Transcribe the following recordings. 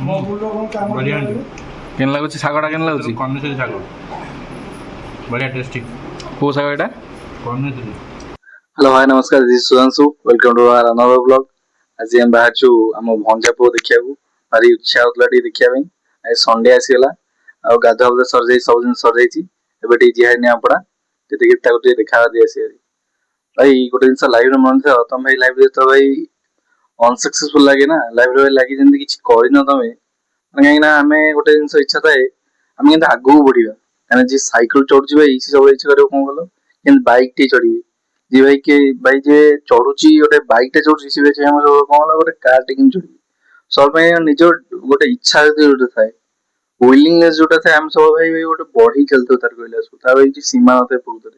बढ़िया केन लागुची सागटा केन लागुची कन्याश्री साग बढ़िया टेस्टी को साग एटा कन्याश्री। हेलो हाय नमस्कार this Sudhanshu welcome to our another blog. आज हम बाहरचु आम भंजा पुओ देखा भारी उत्साह होता देखा आज संडे आसीगला आ गाधुआ पाधुआ सर जाई सब दिन सर जाई एबे जिहा निआपड़ा देखा दे आसी भाई गोटे जिनस लाइव मन था तुम भाई लाइव तो भाई अनसक्सेसफुल लगे ना लाइव रे लगे जमी किसी करन तुम कहीं आम गोटे जिन इच्छा थाए आम के आगू बढ़िया कहीं जी सैकल चढ़ुची भाई सी सब इच्छा कर कौन कल कि बैक टे चढ़ी जी भाई के भाई जे चढ़ुची गोटे बैक टे चढ़ुची सी कौन गोटे कार टे कि चढ़ी सब निज गोटे इच्छा जो थाए विलिंगनेस जोटा थाए आम सब भाई भाई गोटे बढ़ी चलते तार कहला भाई सीमा न था प्रकृत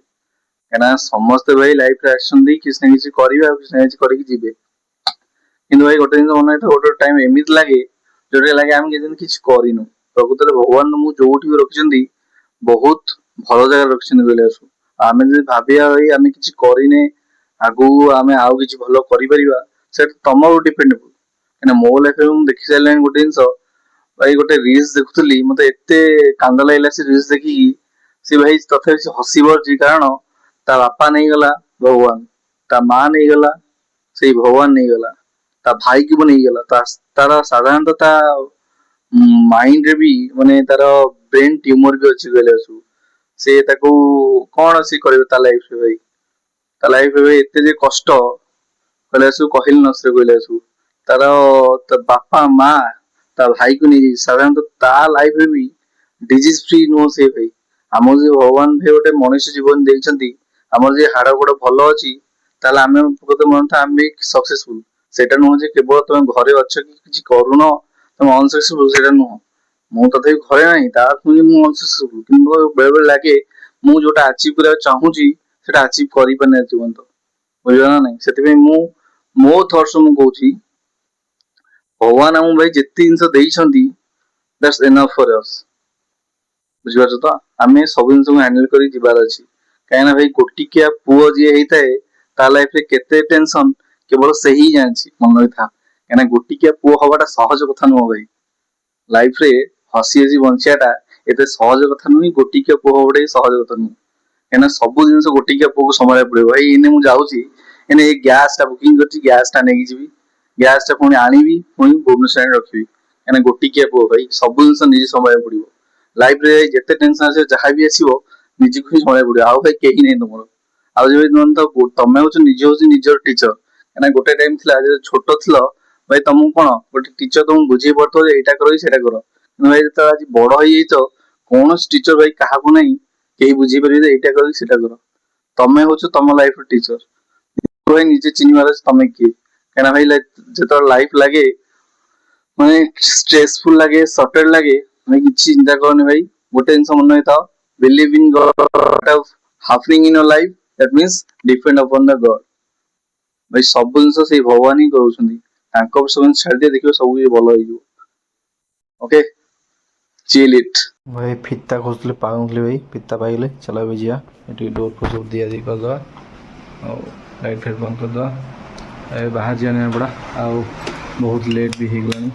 कहीं समस्ते भाई लाइफ किसी ना किसी करेंगे किसी ना किसी करके कि भाई गोटे जिन मन गोटे टाइम एमती लगे जो लगे आम किसी करनु प्रकृत में भगवान तुमको जो भी रखिंट बहुत भल जगह रखिंट कहले आसू आम जो भाविया भाई आम किसी करने आगू आम आउ कि भल कर तुम डिपेंडेबल कहीं मो लाइफ में देखी सारे गोटे जिन भाई गोटे रिल्स देखुली मत एत कांद लगे से रिल्स देखिकी सी भाई तथा हसी पड़ी कारण ता बापा नहीं गला भगवान ता माँ नहीं गला से भगवान नहीं गला ता भाई की नहीं गला तार साधारणतः माइंड रे भी माने तार ब्रेन ट्यूमर भी अच्छी कहले आसू से कौन सी कर लाइफ रे भाई ता लाइफ रे एते जे कष्ट कहले आसू कहल नसरे कहले आसू तार बापा माँ ता भाई को नहीं साधारणतः ता लाइफ रे भी डिजीज फ्री नुह से भाई आम जो भगवान भाई गोटे मनुष्य जीवन देइछंती आमर जे हाड़ गोड़ भल अच्छी ताले आम प्रकृत मन था आम भी सक्सेसफुल सेटा नुह जे केवल तुम घरे अच्छ कि किसी करून तुम अनसक्सेसफुल सेटा नुह मु तथापि घरे नहीं मु अनसक्सेसफुल कि बेले बेले लगे मु जोटा अचीव करा चाहूँगी सेटा अचीव करि पाने जीवन तो बुझा ना नहीं से मो थॉट्स मु कहूँ भगवान आम भाई जिते जिनस देइछंती दैट्स इनफ फॉर अस बुझिपार तो आम सब जिन हैंडल कर जीवार अच्छी कहीं भाई गोटिकिया पुओ जी होता है ता लाइफ रे केते टेंशन केवल से ही जानची मन था कहीं गोटिकिया पुओ हवाटा सहज कथा नुह भाई लाइफ रे हसी हसी बंचियाटा एते सहज कथा नुह गोटिकिया पुओ हवाटा सहज कथा नुह कहीं सब जिन गोटिकिया पुओ को संभाल पड़े भाई इने मुझे जाऊँगी इने गैस टा बुकिंग कर गैस टा नहीं जी गैस टा पुणी आनी पुणी भुवनेश्वर रखी कहीं गोटिकिया पुओ भाई सब जिन निजे संभाल पड़ो लाइफ रे जिते टेंशन आस जहाँ भी आसो निजी को ही संभाल पड़ो आउ भाई कहीं नहीं तुम आउ तुम हूँ निजे हूँ निजर टीचर कहीं गोटे टाइम थी छोट थी भाई तुमको कौन गोटे टीचर तुमको बुझे पड़ो यहाँ कर सेटा कर भाई जो आज बड़ हो कौन टीचर भाई क्या नहीं कहीं बुझी पारे यहाँ कर सेटा कर तुम्हें हूँ तुम लाइफ टीचर भाई निजे चिन्हबार तुम किए कहीं भाई जो लाइफ लगे मैं स्ट्रेसफुल लगे सटल लगे मैं किसी चिंता करनी भाई गोटे जिन मन था believe in God happening in your life that means depend upon the God भाई सब जिन से भगवान ही कर सब छाड़ी देखिए सब भल हो ओके चिल इट भाई फिता खोजले पाऊले भाई फिता पाइले चला भाई जिया ये डोर पर सब दिया दी करदे और लाइट फाइट बंद करदे बाहर जाने पड़ा आउ बहुत लेट भी हो गलानी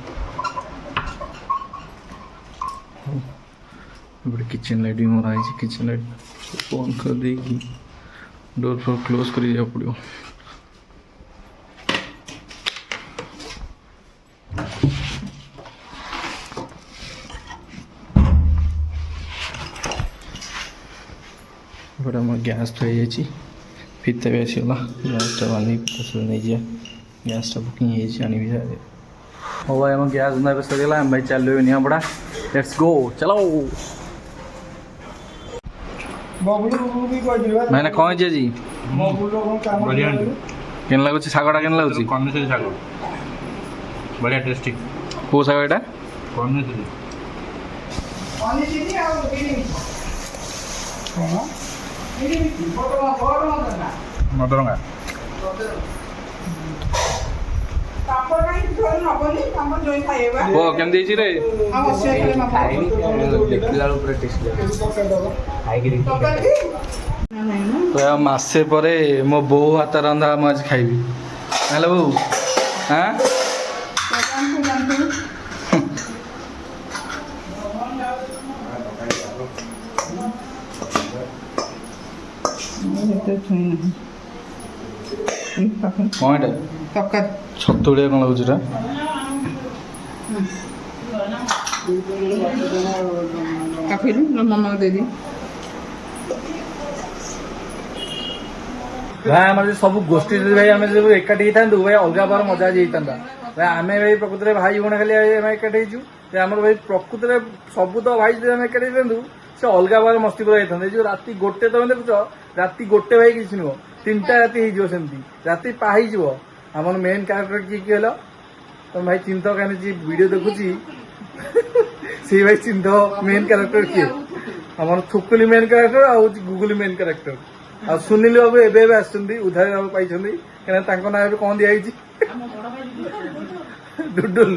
किचन लाइट भी मरा है किचन लाइट बंद कर देगी डोर पर क्लोज कर जा पड़ो बड़ा मोर गैस तो है फिता भी आसगला गैसटा बांधी फिता सब नहीं जा गैसटा बुकिंग आनी भी हाँ भाई आम गैस बंदा सरीगला भाई चलो निया पड़ा लेट्स गो चलो मैंने कौन जी बढ़िया केन लगुच सागटा केन लगुच कन्याश्री साग बढ़िया टेस्टी को साग एटा कन्याश्री मदरंगा ओ केमदी छि रे तो मासे परे मो बो हाथ रंधा मैं आज खाइबी हेलो बो हाँ ଛୁଇଁ ନାହିଁ କ'ଣ ଏଇଟା ତରକାରୀ ଛତୁ ଭଳିଆ କ'ଣ ଲାଗୁଛି ଏଇଟା କାଫିରୁ ମାମାକୁ ଦେଇଦିଏ ଭାଇ ଆମର ସବୁ ଗୋଷ୍ଠୀ ଯଦି ଭାଇ ଆମେ ସବୁ ଏକାଠି ହେଇଥାନ୍ତୁ ଭାଇ ଅଲଗା ପ୍ରକାର ମଜା ଆଜି ହେଇଥାନ୍ତା ଭାଇ ଆମେ ଭାଇ ପ୍ରକୃତରେ ଭାଇ ଭଉଣୀ ଖାଲି ଆମେ ଏକାଠି ହେଇଛୁ ଆମର ଭାଇ ପ୍ରକୃତରେ ସବୁ ତ ଭାଇ ଯଦି ଆମେ ଏକାଠି ହେଇଥାନ୍ତୁ ସେ ଅଲଗା ପ୍ରକାର ମସ୍ତି ପୁରା ହେଇଥାନ୍ତା। ଯୋଉ ରାତି ଗୋଟେ ତମେ ଦେଖୁଛ ରାତି ଗୋଟେ ଭାଇ କିଛି ନୁହଁ 3ଟା ରାତି ହେଇଯିବ ସେମିତି ରାତି ପାହିଯିବ। ଆମର ମେନ୍ କ୍ୟାରେକ୍ଟର କିଏ କିଏ ହେଲ ତମେ ଭାଇ ଚିନ୍ତା କାହିଁକି ଯିଏ ଭିଡିଓ ଦେଖୁଛି ସେଇ ଭାଇ ଚିନ୍ତା ମେନ୍ କ୍ୟାରେକ୍ଟର କିଏ ଆମର ଥୁକୁଲି ମେନ୍ କ୍ୟାରେକ୍ଟର ଆଉ ହଉଛି ଗୁଗୁଲି ମେନ୍ କ୍ୟାରେକ୍ଟର ଆଉ ସୁନିଲ ବାବୁ ଏବେ ଏବେ ଆସିଛନ୍ତି ଉଦ୍ଧାର ବାବୁ ପାଇଛନ୍ତି କାହିଁକିନା ତାଙ୍କ ନାଁ ଏବେ କ'ଣ ଦିଆହେଇଛି ଡୁଡୁଲ।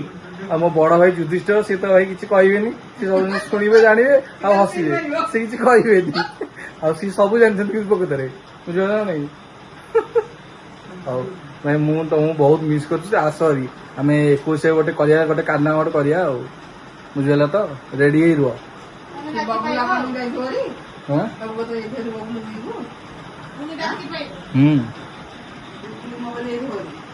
ଆଉ ମୋ ବଡ ଭାଇ ଯୁଧିଷ୍ଠିର ସେ ତ ଭାଇ କିଛି କହିବେନି ସେ ସବୁ ଶୁଣିବେ ଜାଣିବେ ଆଉ ହସିବେ ସେ କିଛି କହିବେନି ଆଉ ସିଏ ସବୁ ଜାଣିଛନ୍ତି କିନ୍ତୁ ପ୍ରକୃତରେ ବୁଝିପାରିଲ ନା ନାଇଁ। ହଉ ଭାଇ ମୁଁ ତମକୁ ବହୁତ ମିସ୍ କରୁଛି ଆସ ଭାରି ଆମେ 21 ଗୋଟେ କରିବା ଗୋଟେ କାରନାମା ଗୋଟେ କରିବା ଆଉ ବୁଝିପାରିଲ ତ ରେଡି ହେଇ ରୁହ। ବବୁଲା